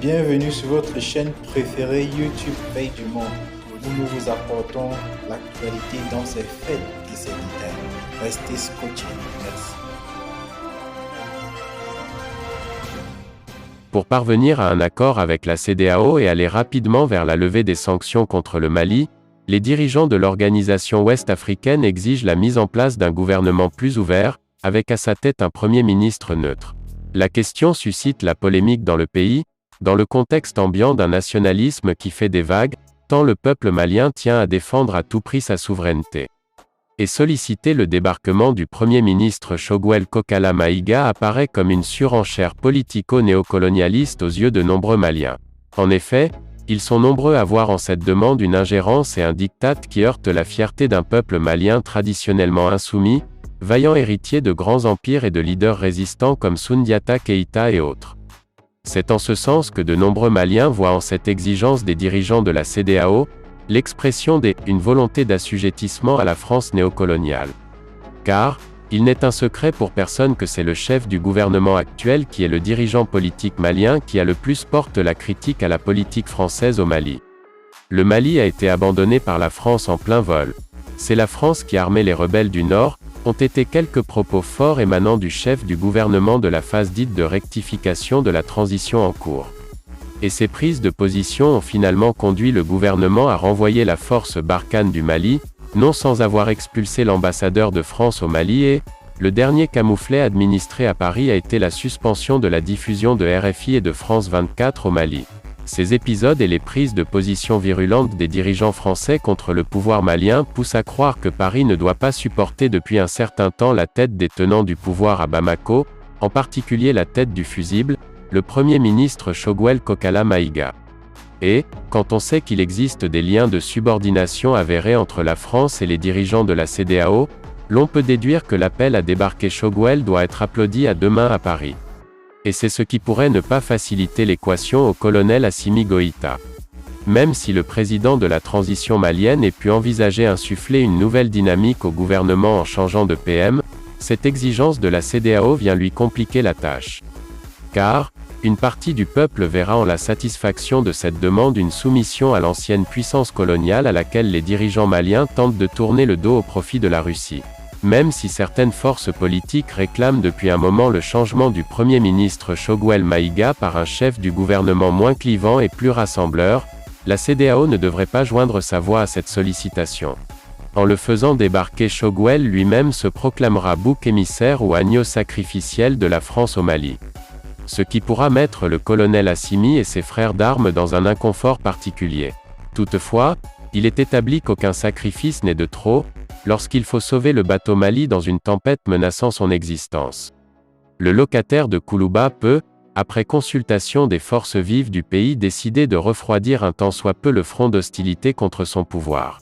Bienvenue sur votre chaîne préférée YouTube Veille du Monde, où nous vous apportons l'actualité dans ses faits et ses détails. Restez scotchés. Merci. Pour parvenir à un accord avec la CEDEAO et aller rapidement vers la levée des sanctions contre le Mali, les dirigeants de l'organisation ouest-africaine exigent la mise en place d'un gouvernement plus ouvert, avec à sa tête un Premier ministre neutre. La question suscite la polémique dans le pays, dans le contexte ambiant d'un nationalisme qui fait des vagues, tant le peuple malien tient à défendre à tout prix sa souveraineté. Et solliciter le débarquement du Premier ministre Choguel Kokalla Maïga apparaît comme une surenchère politico-néocolonialiste aux yeux de nombreux Maliens. En effet, ils sont nombreux à voir en cette demande une ingérence et un diktat qui heurtent la fierté d'un peuple malien traditionnellement insoumis, vaillant héritier de grands empires et de leaders résistants comme Soundiata Keïta et autres. C'est en ce sens que de nombreux Maliens voient en cette exigence des dirigeants de la CEDEAO, l'expression d'une volonté d'assujettissement à la France néocoloniale. Car, il n'est un secret pour personne que c'est le chef du gouvernement actuel qui est le dirigeant politique malien qui a le plus porte la critique à la politique française au Mali. Le Mali a été abandonné par la France en plein vol. C'est la France qui armait les rebelles du Nord, ont été quelques propos forts émanant du chef du gouvernement de la phase dite de rectification de la transition en cours. Et ces prises de position ont finalement conduit le gouvernement à renvoyer la force Barkhane du Mali, non sans avoir expulsé l'ambassadeur de France au Mali et, le dernier camouflet administré à Paris a été la suspension de la diffusion de RFI et de France 24 au Mali. Ces épisodes et les prises de position virulentes des dirigeants français contre le pouvoir malien poussent à croire que Paris ne doit pas supporter depuis un certain temps la tête des tenants du pouvoir à Bamako, en particulier la tête du fusible, le Premier ministre Choguel Kokalla Maïga. Et, quand on sait qu'il existe des liens de subordination avérés entre la France et les dirigeants de la CEDEAO, l'on peut déduire que l'appel à débarquer Choguel doit être applaudi à deux mains à Paris. Et c'est ce qui pourrait ne pas faciliter l'équation au colonel Assimi Goïta. Même si le président de la transition malienne ait pu envisager insuffler une nouvelle dynamique au gouvernement en changeant de PM, cette exigence de la CEDEAO vient lui compliquer la tâche. Car, une partie du peuple verra en la satisfaction de cette demande une soumission à l'ancienne puissance coloniale à laquelle les dirigeants maliens tentent de tourner le dos au profit de la Russie. Même si certaines forces politiques réclament depuis un moment le changement du Premier ministre Choguel Maïga par un chef du gouvernement moins clivant et plus rassembleur, la CEDEAO ne devrait pas joindre sa voix à cette sollicitation. En le faisant débarquer, Choguel lui-même se proclamera bouc émissaire ou agneau sacrificiel de la France au Mali. Ce qui pourra mettre le colonel Assimi et ses frères d'armes dans un inconfort particulier. Toutefois, il est établi qu'aucun sacrifice n'est de trop, lorsqu'il faut sauver le bateau Mali dans une tempête menaçant son existence. Le locataire de Koulouba peut, après consultation des forces vives du pays, décider de refroidir un tant soit peu le front d'hostilité contre son pouvoir.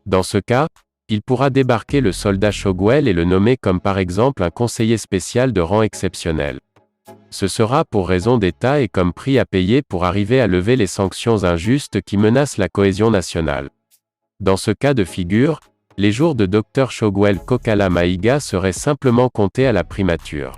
Dans ce cas, il pourra débarquer le soldat Choguel et le nommer comme par exemple un conseiller spécial de rang exceptionnel. Ce sera pour raison d'État et comme prix à payer pour arriver à lever les sanctions injustes qui menacent la cohésion nationale. Dans ce cas de figure, les jours de Dr Choguel Kokalla Maïga seraient simplement comptés à la primature.